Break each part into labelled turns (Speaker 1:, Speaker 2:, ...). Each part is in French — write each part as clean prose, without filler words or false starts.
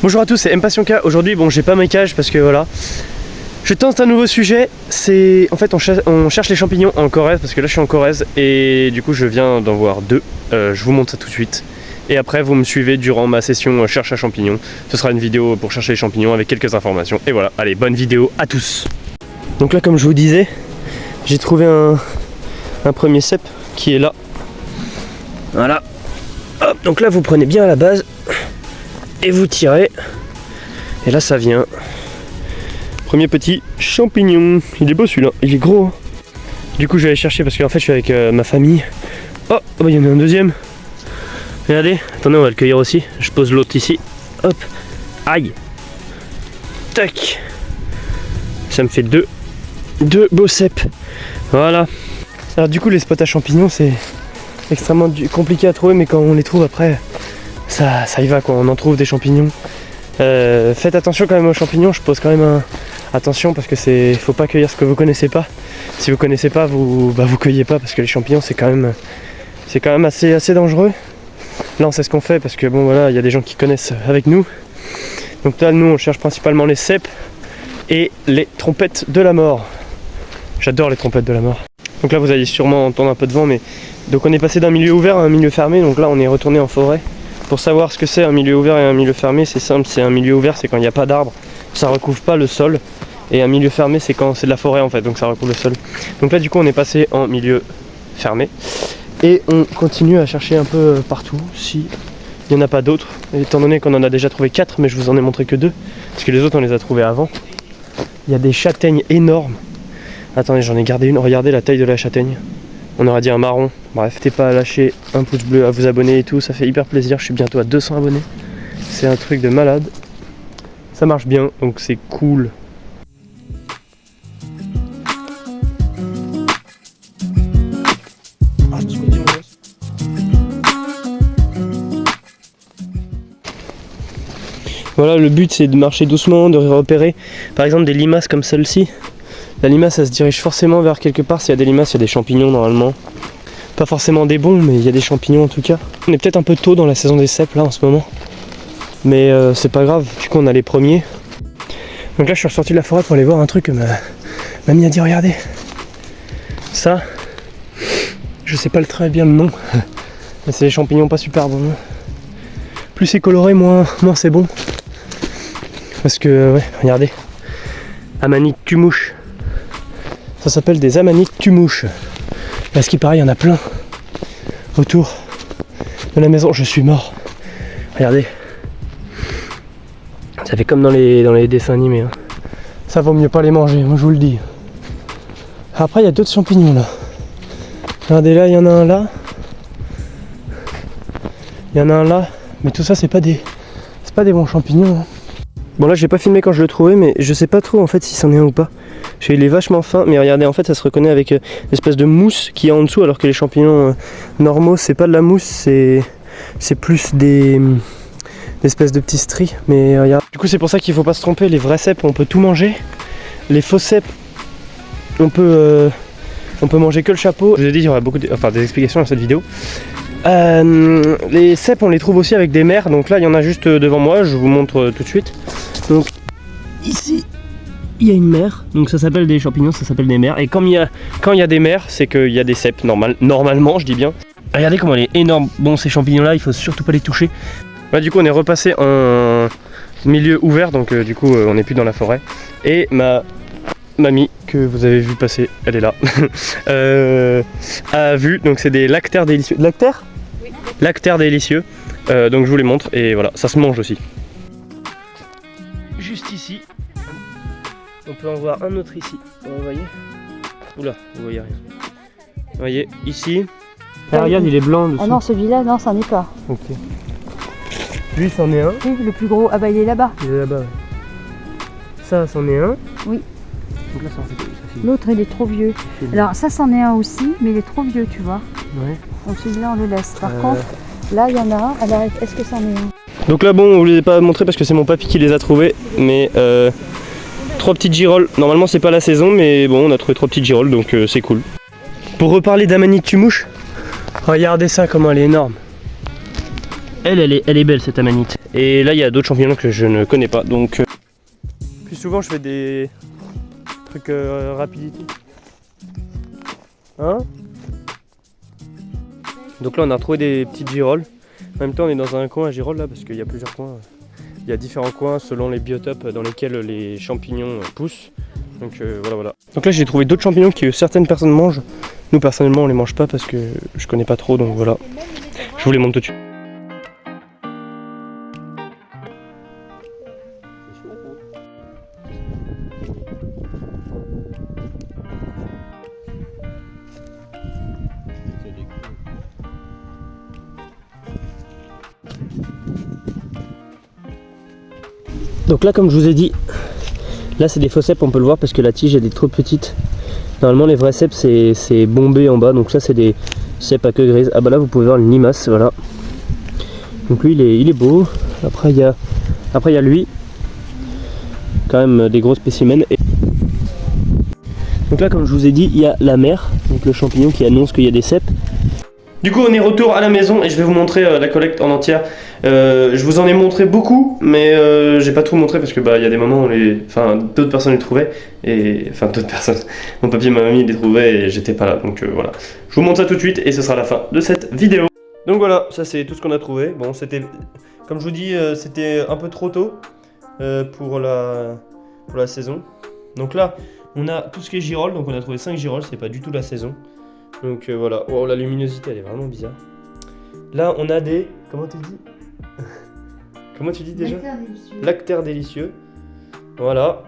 Speaker 1: Bonjour à tous, c'est Mpassionka. Aujourd'hui, bon, j'ai pas mes cages parce que voilà. Je tente un nouveau sujet. C'est en fait, on cherche les champignons en Corrèze parce que là, je suis en Corrèze et du coup, je viens d'en voir deux. Je vous montre ça tout de suite. Et après, vous me suivez durant ma session cherche à champignons. Ce sera une vidéo pour chercher les champignons avec quelques informations. Et voilà, allez, bonne vidéo à tous. Donc là, comme je vous disais, j'ai trouvé un premier cep qui est là. Voilà. Hop, donc là, vous prenez bien à la base. Et vous tirez, et là ça vient. Premier petit champignon. Il est beau celui-là, il est gros hein. Du coup je vais aller chercher parce qu'en fait je suis avec ma famille. Oh, il y en a un deuxième. Regardez, attendez, on va le cueillir aussi. Je pose l'autre ici. Hop, aïe. Tac. Ça me fait deux beaux cèpes. Voilà. Alors du coup les spots à champignons c'est extrêmement compliqué à trouver, mais quand on les trouve après ça y va quoi, on en trouve des champignons. Faites attention quand même aux champignons, je pose quand même attention parce que faut pas cueillir ce que vous connaissez pas. Si vous connaissez pas, vous cueillez pas parce que les champignons c'est quand même assez dangereux. Là on sait ce qu'on fait parce que bon voilà, il y a des gens qui connaissent avec nous. Donc là nous on cherche principalement les cèpes et les trompettes de la mort. J'adore les trompettes de la mort. Donc là vous allez sûrement entendre un peu de vent, mais donc on est passé d'un milieu ouvert à un milieu fermé, donc là on est retourné en forêt. Pour savoir ce que c'est un milieu ouvert et un milieu fermé, c'est simple, c'est un milieu ouvert, c'est quand il n'y a pas d'arbres, ça recouvre pas le sol. Et un milieu fermé, c'est quand c'est de la forêt en fait, donc ça recouvre le sol. Donc là du coup on est passé en milieu fermé. Et on continue à chercher un peu partout, si il n'y en a pas d'autres. Étant donné qu'on en a déjà trouvé 4, mais je vous en ai montré que 2. Parce que les autres on les a trouvés avant. Il y a des châtaignes énormes. Attendez, j'en ai gardé une, regardez la taille de la châtaigne. On aurait dit un marron. Bref, n'hésitez pas à lâcher un pouce bleu, à vous abonner et tout, ça fait hyper plaisir. Je suis bientôt à 200 abonnés. C'est un truc de malade. Ça marche bien, donc c'est cool. Voilà, le but c'est de marcher doucement, de repérer par exemple des limaces comme celle-ci. La limace elle se dirige forcément vers quelque part. S'il y a des limaces, il y a des champignons normalement. Pas forcément des bons, mais il y a des champignons en tout cas. On est peut-être un peu tôt dans la saison des cèpes là en ce moment. Mais c'est pas grave, du coup on a les premiers. Donc là je suis ressorti de la forêt pour aller voir un truc que ma mamie a dit regardez. Ça, je sais pas très bien le nom. Mais c'est des champignons pas super bons. Plus c'est coloré, moins c'est bon. Parce que ouais, regardez. Amanite tumouche. Ça s'appelle des amanites tumouches. Parce qu'il paraît, il y en a plein autour de la maison. Je suis mort. Regardez. Ça fait comme dans les dessins animés. Hein. Ça vaut mieux pas les manger, moi je vous le dis. Après, il y a d'autres champignons là. Regardez là, il y en a un là. Il y en a un là. Mais tout ça, c'est pas des bons champignons. Hein. Bon là j'ai pas filmé quand je le trouvais, mais je sais pas trop en fait si c'en est un ou pas. Il est vachement fin, mais regardez en fait ça se reconnaît avec l'espèce de mousse qui est en dessous, alors que les champignons normaux c'est pas de la mousse, c'est plus des espèces de petits stries. Mais regarde. Du coup c'est pour ça qu'il faut pas se tromper, les vrais cèpes on peut tout manger, les faux cèpes on peut manger que le chapeau. Je vous ai dit il y aura beaucoup des explications dans cette vidéo. Les cèpes on les trouve aussi avec des mères, donc là il y en a juste devant moi, je vous montre tout de suite. Donc ici il y a une mère, donc ça s'appelle des champignons, ça s'appelle des mères. Et quand il y a des mères, c'est qu'il y a des cèpes normalement, je dis bien. Regardez comment elle est énorme. Bon ces champignons là il faut surtout pas les toucher. Là du coup on est repassé en milieu ouvert, donc du coup on n'est plus dans la forêt. Et ma mamie que vous avez vu passer, elle est là, a vu, donc c'est des lactaires délicieux. Lactaires ? Oui. Lactaires délicieux, donc je vous les montre et voilà, ça se mange aussi. Juste ici, on peut en voir un autre ici, vous voyez ? Oula, vous voyez rien. Vous voyez, ici, ah, regarde il est blanc dessous.
Speaker 2: Ah non celui-là, non ça n'est pas.
Speaker 1: Ok. Lui c'en est un.
Speaker 2: Oui, le plus gros, ah bah il est là-bas.
Speaker 1: Il est là-bas, ouais. Ça c'en est un.
Speaker 2: Oui.
Speaker 1: Donc là,
Speaker 2: l'autre il est trop vieux. Alors ça c'en est un aussi, mais il est trop vieux tu vois.
Speaker 1: Ouais.
Speaker 2: Donc celui-là on le laisse. Par contre, là il y en a un. Alors est-ce que c'en est un ?
Speaker 1: Donc là bon, on vous les a pas montré parce que c'est mon papy qui les a trouvés. Mais 3 petites girolles. Normalement c'est pas la saison, mais bon on a trouvé 3 petites girolles, donc c'est cool. Pour reparler d'Amanite tumouche, Regardez ça, comment elle est énorme. Elle est belle cette amanite. Et là il y a d'autres champignons que je ne connais pas. Donc plus souvent je fais des trucs rapidité. Hein? Donc là on a retrouvé des petites girolles. En même temps on est dans un coin à girolles là parce qu'il y a plusieurs coins. Il y a différents coins selon les biotopes dans lesquels les champignons poussent. Donc voilà. Donc là j'ai trouvé d'autres champignons que certaines personnes mangent. Nous personnellement on les mange pas parce que je connais pas trop, donc voilà. Je vous les montre tout de suite. Donc là comme je vous ai dit, là c'est des faux cèpes, on peut le voir parce que la tige elle est trop petite. Normalement les vrais cèpes c'est bombé en bas, donc ça c'est des cèpes à queue grise. Ah bah là vous pouvez voir le limace, voilà. Donc lui il est beau. Après il y a lui, quand même des gros spécimens. Donc là comme je vous ai dit, il y a la mère, donc le champignon qui annonce qu'il y a des cèpes. Du coup on est retour à la maison et je vais vous montrer la collecte en entière. Je vous en ai montré beaucoup, mais j'ai pas tout montré parce que il y a des moments où d'autres personnes les trouvaient et d'autres personnes, mon papy et ma mamie les trouvaient et j'étais pas là, donc voilà. Je vous montre ça tout de suite et ce sera la fin de cette vidéo. Donc voilà, ça c'est tout ce qu'on a trouvé. Bon, c'était, comme je vous dis, c'était un peu trop tôt pour la saison. Donc là on a tout ce qui est girolles, donc on a trouvé 5 girolles, c'est pas du tout la saison. Donc voilà, oh, la luminosité elle est vraiment bizarre. Là on a des, comment tu dis? Comment tu dis déjà? Lactaires délicieux. Voilà.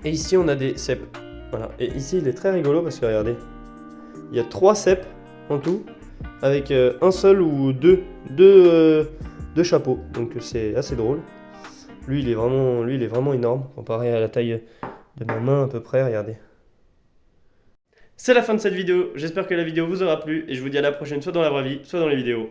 Speaker 1: Et ici on a des cèpes. Voilà. Et ici il est très rigolo parce que regardez, il y a 3 cèpes en tout, avec un seul ou deux chapeaux. Donc c'est assez drôle. Lui il est vraiment énorme comparé à la taille de ma main à peu près, regardez. C'est la fin de cette vidéo, j'espère que la vidéo vous aura plu et je vous dis à la prochaine, soit dans la vraie vie, soit dans les vidéos.